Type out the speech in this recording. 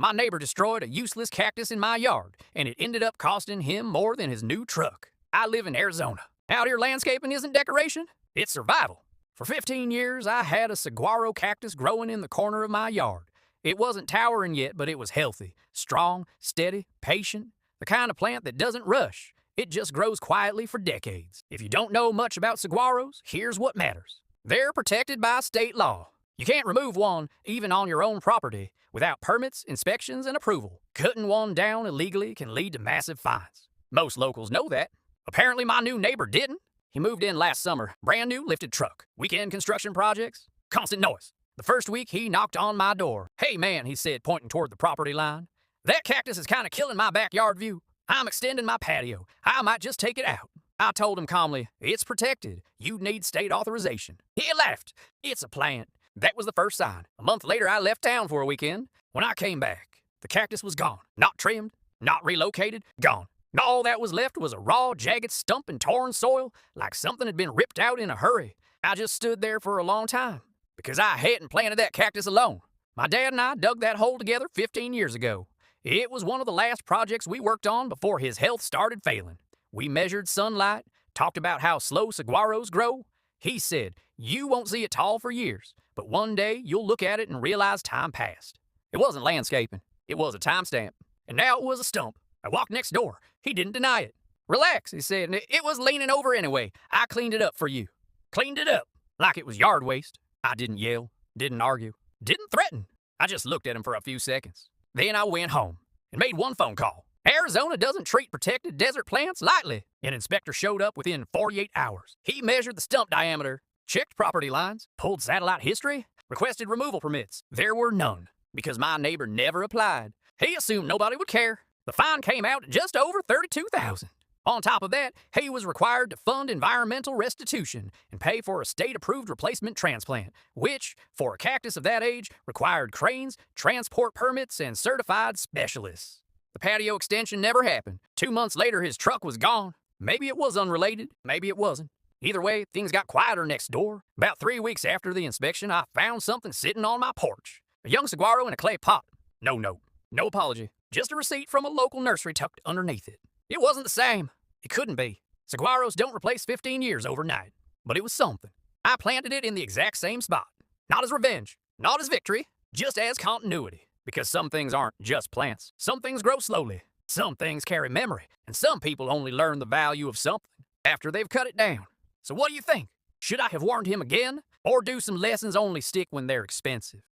My neighbor destroyed a useless cactus in my yard, and it ended up costing him more than his new truck. I live in Arizona. Out here, landscaping isn't decoration, it's survival. For 15 years, I had a saguaro cactus growing in the corner of my yard. It wasn't towering yet, but it was healthy, strong, steady, patient, the kind of plant that doesn't rush. It just grows quietly for decades. If you don't know much about saguaros, here's what matters. They're protected by state law. You can't remove one, even on your own property, without permits, inspections, and approval. Cutting one down illegally can lead to massive fines. Most locals know that. Apparently my new neighbor didn't. He moved in last summer, brand new lifted truck. Weekend construction projects, constant noise. The first week he knocked on my door. "Hey man," he said, pointing toward the property line. "That cactus is kind of killing my backyard view. I'm extending my patio. I might just take it out." I told him calmly, "It's protected. You need state authorization." He laughed. "It's a plant." That was the first sign. A month later, I left town for a weekend. When I came back, the cactus was gone. Not trimmed, not relocated, gone. All that was left was a raw, jagged stump in torn soil, like something had been ripped out in a hurry. I just stood there for a long time, because I hadn't planted that cactus alone. My dad and I dug that hole together 15 years ago. It was one of the last projects we worked on before his health started failing. We measured sunlight, talked about how slow saguaros grow. He said, "You won't see it tall for years, but one day you'll look at it and realize time passed." It wasn't landscaping. It was a timestamp. And now it was a stump. I walked next door. He didn't deny it. "Relax," he said. "It was leaning over anyway. I cleaned it up for you." Cleaned it up. Like it was yard waste. I didn't yell, didn't argue, didn't threaten. I just looked at him for a few seconds. Then I went home and made one phone call. Arizona doesn't treat protected desert plants lightly. An inspector showed up within 48 hours. He measured the stump diameter, checked property lines, pulled satellite history, requested removal permits. There were none, because my neighbor never applied. He assumed nobody would care. The fine came out at just over $32,000. On top of that, he was required to fund environmental restitution and pay for a state-approved replacement transplant, which, for a cactus of that age, required cranes, transport permits, and certified specialists. The patio extension never happened. 2 months later, his truck was gone. Maybe it was unrelated, maybe it wasn't. Either way, things got quieter next door. About 3 weeks after the inspection, I found something sitting on my porch. A young saguaro in a clay pot. No note, no apology. Just a receipt from a local nursery tucked underneath it. It wasn't the same. It couldn't be. Saguaros don't replace 15 years overnight. But it was something. I planted it in the exact same spot. Not as revenge, not as victory, just as continuity. Because some things aren't just plants. Some things grow slowly. Some things carry memory. And some people only learn the value of something after they've cut it down. So what do you think? Should I have warned him again? Or do some lessons only stick when they're expensive?